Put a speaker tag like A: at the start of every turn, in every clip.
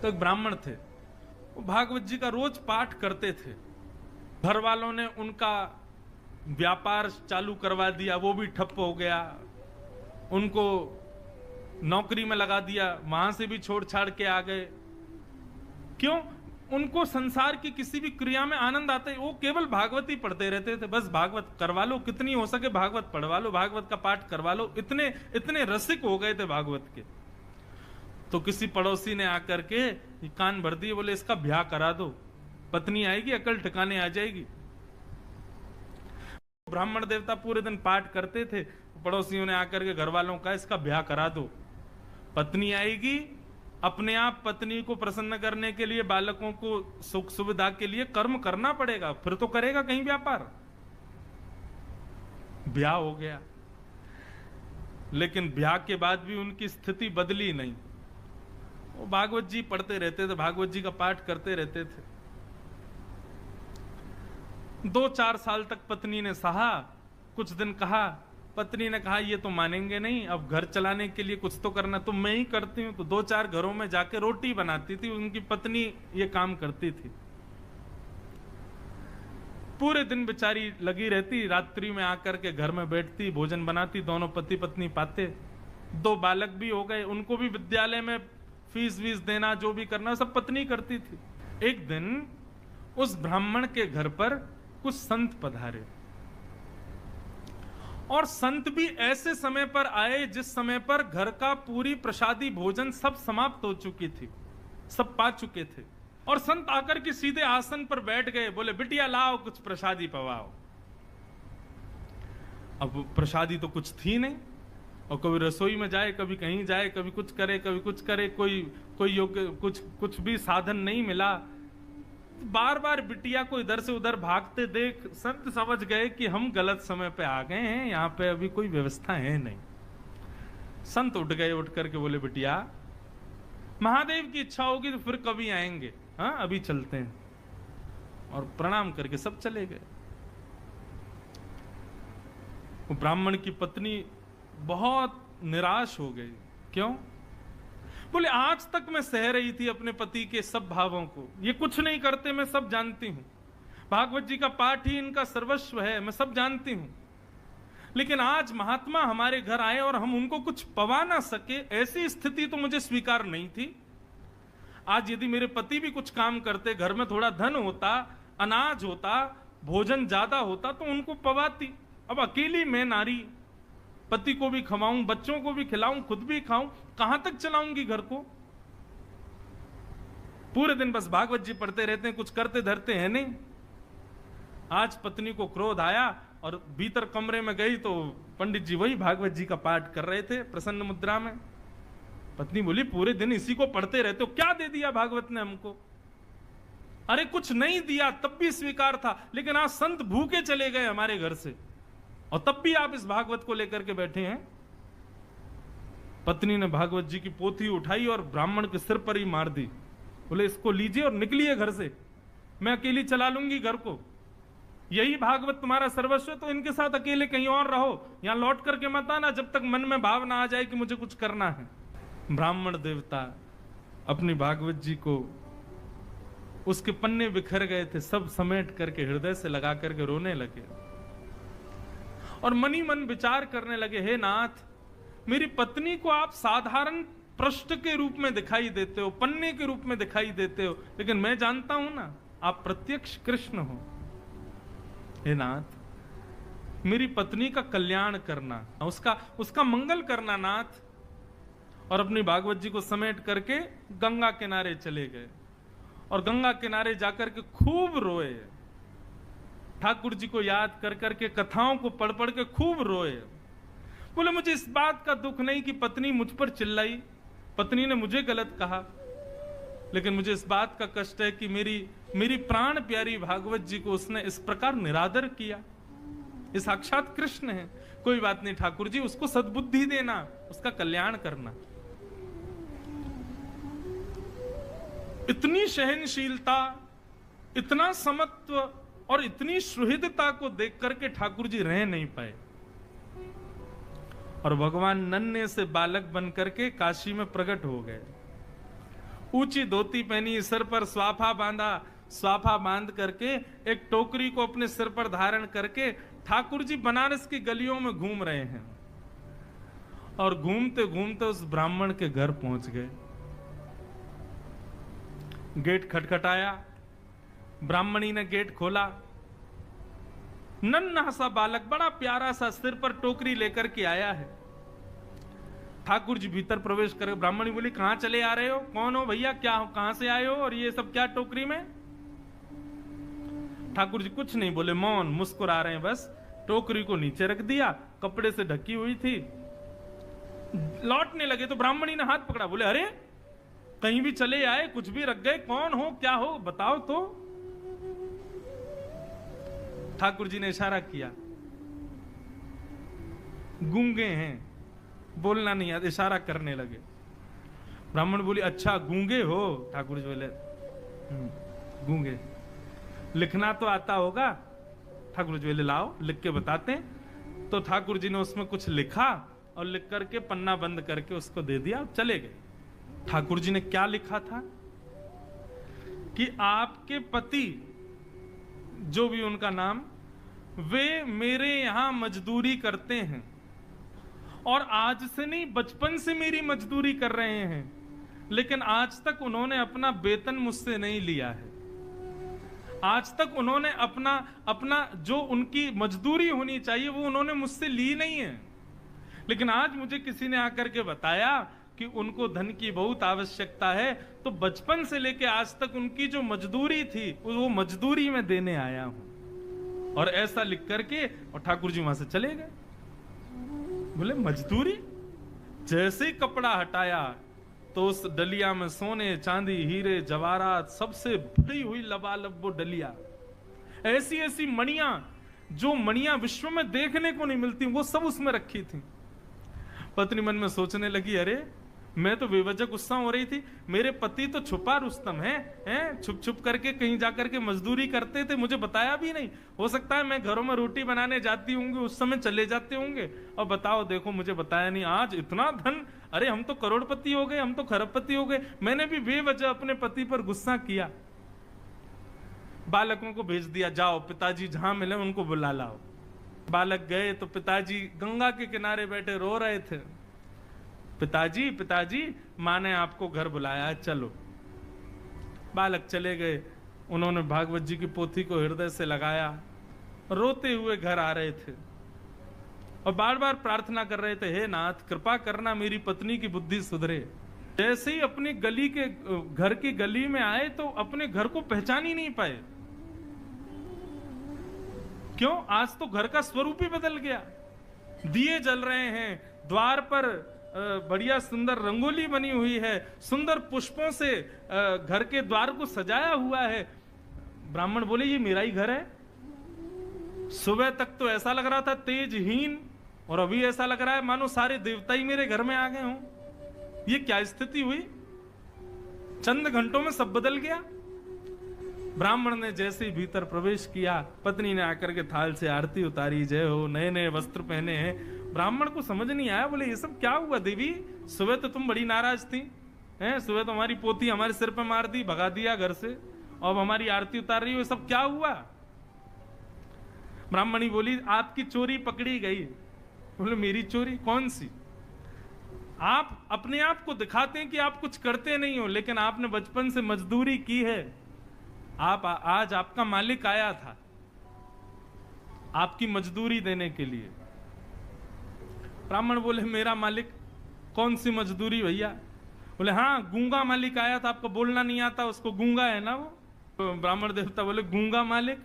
A: तो एक ब्राह्मण थे, वो भागवत जी का रोज पाठ करते थे। घर वालों ने उनका व्यापार चालू करवा दिया, वो भी ठप हो गया, उनको नौकरी में लगा दिया, वहां से भी छोड़ छाड़ के आ गए। क्यों? उनको संसार की किसी भी क्रिया में आनंद आता है, वो केवल भागवत ही पढ़ते रहते थे। बस भागवत करवा लो, कितनी हो सके भागवत पढ़वा लो, भागवत का पाठ करवा लो, इतने इतने रसिक हो गए थे भागवत के। तो किसी पड़ोसी ने आकर के कान भर दिए, बोले इसका ब्याह करा दो, पत्नी आएगी अकल ठिकाने आ जाएगी। ब्राह्मण देवता पूरे दिन पाठ करते थे, पड़ोसियों ने आकर के घर वालों का इसका ब्याह करा दो, पत्नी आएगी, अपने आप पत्नी को प्रसन्न करने के लिए, बालकों को सुख सुविधा के लिए कर्म करना पड़ेगा, फिर तो करेगा कहीं व्यापार। ब्याह हो गया, लेकिन ब्याह के बाद भी उनकी स्थिति बदली नहीं। वो भागवत जी पढ़ते रहते थे, भागवत जी का पाठ करते रहते थे। 2-4 साल तक पत्नी ने सहा, कुछ दिन कहा, पत्नी ने कहा ये तो मानेंगे नहीं, अब घर चलाने के लिए कुछ तो करना, तो मैं ही करती हूं। तो 2-4 घरों में जाके रोटी बनाती थी, उनकी पत्नी ये काम करती थी। पूरे दिन बेचारी लगी रहती, रात्रि में आकर के घर में बैठती, भोजन बनाती, दोनों पति पत्नी पाते। 2 बालक भी हो गए, उनको भी विद्यालय में फीस वीस देना, जो भी करना सब पत्नी करती थी। एक दिन उस ब्राह्मण के घर पर कुछ संत पधारे, और संत भी ऐसे समय पर आए जिस समय पर घर का पूरी प्रसादी भोजन सब समाप्त हो चुकी थी, सब पा चुके थे। और संत आकर के सीधे आसन पर बैठ गए, बोले बिटिया लाओ कुछ प्रसादी पवाओ। अब प्रसादी तो कुछ थी नहीं, और कभी रसोई में जाए, कभी कहीं जाए, कभी कुछ करे, कभी कुछ करे, कोई योग्य कुछ भी साधन नहीं मिला। बार बार बिटिया को इधर से उधर भागते देख संत समझ गए कि हम गलत समय पे आ गए हैं, यहां पे अभी कोई व्यवस्था है नहीं। संत उठ गए, उठ करके बोले बिटिया महादेव की इच्छा होगी तो फिर कभी आएंगे, हाँ अभी चलते हैं। और प्रणाम करके सब चले गए। वो ब्राह्मण की पत्नी बहुत निराश हो गई। क्यों? बोले आज तक मैं सह रही थी अपने पति के सब भावों को, ये कुछ नहीं करते, मैं सब जानती हूं, भागवत जी का पाठ ही इनका सर्वस्व है, मैं सब जानती हूं। लेकिन आज महात्मा हमारे घर आए और हम उनको कुछ पवा ना सके, ऐसी स्थिति तो मुझे स्वीकार नहीं थी। आज यदि मेरे पति भी कुछ काम करते, घर में थोड़ा धन होता, अनाज होता, भोजन ज्यादा होता तो उनको पवाती। अब अकेली मैं नारी, पति को भी खवाऊं, बच्चों को भी खिलाऊं, खुद भी खाऊं, कहां तक चलाऊंगी घर को? पूरे दिन बस भागवत जी पढ़ते रहते हैं, कुछ करते धरते हैं नहीं। आज पत्नी को क्रोध आया और भीतर कमरे में गई तो पंडित जी वही भागवत जी का पाठ कर रहे थे प्रसन्न मुद्रा में। पत्नी बोली पूरे दिन इसी को पढ़ते रहते हो, क्या दे दिया भागवत ने हमको? अरे कुछ नहीं दिया तब भी स्वीकार था, लेकिन आज संत भूखे चले गए हमारे घर से और तब भी आप इस भागवत को लेकर के बैठे हैं। पत्नी ने भागवत जी की पोथी उठाई और ब्राह्मण के सिर पर ही मार दी। बोले इसको लीजिए और निकलिए घर से, मैं अकेली चला लूंगी घर को, यही भागवत तुम्हारा सर्वस्व है तो इनके साथ अकेले कहीं और रहो, यहां लौट करके मत आना जब तक मन में भाव ना आ जाए कि मुझे कुछ करना है। ब्राह्मण देवता अपनी भागवत जी को, उसके पन्ने बिखर गए थे, सब समेट करके हृदय से लगा करके रोने लगे और मनी मन विचार करने लगे, हे नाथ, मेरी पत्नी को आप साधारण पृष्ठ के रूप में दिखाई देते हो, पन्ने के रूप में दिखाई देते हो, लेकिन मैं जानता हूं ना आप प्रत्यक्ष कृष्ण हो। हे नाथ, मेरी पत्नी का कल्याण करना, उसका मंगल करना नाथ। और अपनी भागवत जी को समेट करके गंगा किनारे चले गए और गंगा किनारे जाकर के खूब रोए, ठाकुर जी को याद कर करके, कथाओं को पढ़ पढ़ के खूब रोए। बोले मुझे इस बात का दुख नहीं कि पत्नी मुझ पर चिल्लाई, पत्नी ने मुझे गलत कहा, लेकिन मुझे इस बात का कष्ट है कि मेरी प्राण प्यारी भागवत जी को उसने इस प्रकार निरादर किया। ये साक्षात कृष्ण है। कोई बात नहीं ठाकुर जी, उसको सद्बुद्धि देना, उसका कल्याण करना। इतनी सहनशीलता, इतना समत्व और इतनी सुहृदता को देख करके ठाकुर जी रह नहीं पाए और भगवान नन्हे से बालक बन करके काशी में प्रकट हो गए। ऊंची धोती पहनी, सिर पर स्वाफा बांधा, स्वाफा बांध करके एक टोकरी को अपने सिर पर धारण करके ठाकुर जी बनारस की गलियों में घूम रहे हैं। और घूमते घूमते उस ब्राह्मण के घर पहुंच गए। गेट खटखटाया, ब्राह्मणी ने गेट खोला। नन्हा सा बालक, बड़ा प्यारा सा, सिर पर टोकरी लेकर के आया है। ठाकुर जी भीतर प्रवेश कर, ब्राह्मणी बोली कहां चले आ रहे हो, कौन हो भैया, क्या हो, कहां से आए हो, और ये सब क्या टोकरी में? ठाकुर जी कुछ नहीं बोले, मौन, मुस्कुरा रहे हैं बस। टोकरी को नीचे रख दिया, कपड़े से ढकी हुई थी। लौटने लगे तो ब्राह्मणी ने हाथ पकड़ा, बोले अरे कहीं भी चले आए, कुछ भी रख गए, कौन हो, क्या हो, बताओ तो। ठाकुर जी ने इशारा किया, गूंगे हैं, बोलना नहीं आता, इशारा करने लगे। ब्राह्मण बोली अच्छा गूंगे हो? ठाकुर जी बोले गूंगे, लिखना तो आता होगा? ठाकुर जी बोले लाओ लिख के बताते हैं। तो ठाकुर जी ने उसमें कुछ लिखा और लिख करके पन्ना बंद करके उसको दे दिया, चले गए। ठाकुर जी ने क्या लिखा था कि आपके पति, जो भी उनका नाम, वे मेरे यहां मजदूरी करते हैं और आज से नहीं, बचपन से मेरी मजदूरी कर रहे हैं, लेकिन आज तक उन्होंने अपना वेतन मुझसे नहीं लिया है। आज तक उन्होंने अपना जो उनकी मजदूरी होनी चाहिए वो उन्होंने मुझसे ली नहीं है। लेकिन आज मुझे किसी ने आकर के बताया कि उनको धन की बहुत आवश्यकता है, तो बचपन से लेके आज तक उनकी जो मजदूरी थी वो मजदूरी में देने आया हूं। और ऐसा लिख करके और ठाकुर जी वहां से चले गए। बोले मजदूरी? जैसे ही कपड़ा हटाया तो उस डलिया में सोने, चांदी, हीरे, जवाहरात, सबसे भरी हुई लबालब वो डलिया, ऐसी ऐसी मणियां, जो मणियां विश्व में देखने को नहीं मिलती, वो सब उसमें रखी थी। पत्नी मन में सोचने लगी, अरे मैं तो बेवजह गुस्सा हो रही थी, मेरे पति तो छुपा रुस्तम हैं, छुप छुप करके कहीं जाकर के मजदूरी करते थे, मुझे बताया भी नहीं। हो सकता है मैं घरों में रोटी बनाने जाती होंगी, उस समय चले जाते होंगे, और बताओ देखो मुझे बताया नहीं। आज इतना धन, अरे हम तो करोड़पति हो गए, हम तो खरबपति हो गए, मैंने भी बेवजह अपने पति पर गुस्सा किया। बालकों को भेज दिया, जाओ पिताजी जहां मिले उनको बुला लाओ। बालक गए तो पिताजी गंगा के किनारे बैठे रो रहे थे। पिताजी पिताजी, माँ ने आपको घर बुलाया है, चलो। बालक चले गए, उन्होंने भागवत जी की पोथी को हृदय से लगाया, रोते हुए घर आ रहे थे और बार बार प्रार्थना कर रहे थे, हे नाथ कृपा करना मेरी पत्नी की बुद्धि सुधरे। जैसे ही अपनी गली के घर की गली में आए तो अपने घर को पहचान ही नहीं पाए। क्यों? आज तो घर का स्वरूप ही बदल गया। दिए जल रहे हैं, द्वार पर बढ़िया सुंदर रंगोली बनी हुई है, सुंदर पुष्पों से घर के द्वार को सजाया हुआ है। ब्राह्मण बोले ये मेरा ही घर है। सुबह तक तो ऐसा लग रहा था तेजहीन, और अभी ऐसा लग रहा है मानो सारे देवता ही मेरे घर में आ गए हों। ये क्या स्थिति हुई? चंद घंटों में सब बदल गया। ब्राह्मण ने जैसे ही भीतर प्रवेश किया, पत्नी ने आकर के थाल से आरती उतारी, जय हो, नए नए वस्त्र पहने हैं। ब्राह्मण को समझ नहीं आया, बोले ये सब क्या हुआ देवी? सुबह तो तुम बड़ी नाराज थी, हैं? सुबह तो हमारी पोती हमारे सिर पे मार दी, भगा दिया घर से, और हमारी आरती उतार रही हो, ये सब क्या हुआ? ब्राह्मणी बोली आपकी चोरी पकड़ी गई। बोले मेरी चोरी? कौन सी? आप अपने आप को दिखाते हैं कि आप कुछ करते नहीं हो, लेकिन आपने बचपन से मजदूरी की है। आज आपका मालिक आया था आपकी मजदूरी देने के लिए। ब्राह्मण बोले मेरा मालिक? कौन सी मजदूरी भैया? बोले हाँ, गूंगा मालिक आया था, आपको बोलना नहीं आता, उसको गूंगा है ना वो। तो ब्राह्मण देवता बोले गूंगा मालिक?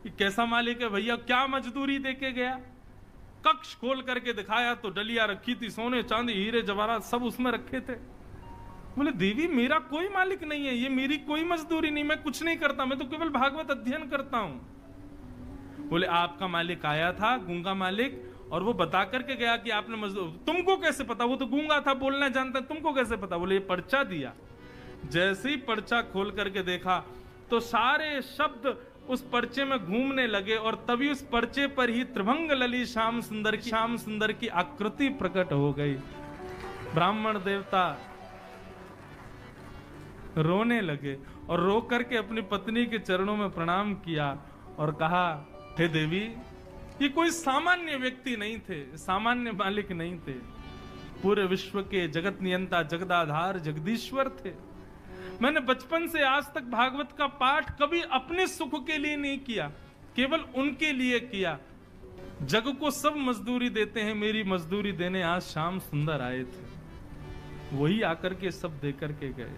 A: ये कैसा मालिक है भैया? क्या मजदूरी देके गया? कक्ष खोल करके दिखाया तो डलिया रखी थी, सोने चांदी हीरे जवाहरात सब उसमें रखे थे। बोले देवी मेरा कोई मालिक नहीं है, ये मेरी कोई मजदूरी नहीं, मैं कुछ नहीं करता, मैं तो केवल भागवत अध्ययन करता हूं। बोले आपका मालिक आया था, गूंगा मालिक, और वो बता करके गया कि आपने मजदूर। तुमको कैसे पता? वो तो गूंगा था, बोलना जानता, तुमको कैसे पता? बोले ये पर्चा दिया। जैसे ही पर्चा खोल करके देखा तो सारे शब्द उस पर्चे में घूमने लगे, और तभी उस पर्चे पर ही त्रिभंग लली श्याम सुंदर की आकृति प्रकट हो गई। ब्राह्मण देवता रोने लगे और रो करके अपनी पत्नी के चरणों में प्रणाम किया और कहा, हे देवी, ये कोई सामान्य व्यक्ति नहीं थे, सामान्य मालिक नहीं थे, पूरे विश्व के जगत नियंता, जगदाधार, जगदीश्वर थे। मैंने बचपन से आज तक भागवत का पाठ कभी अपने सुख के लिए नहीं किया, केवल उनके लिए किया। जग को सब मजदूरी देते हैं, मेरी मजदूरी देने आज श्याम सुंदर आए थे, वही आकर के सब दे करके गए।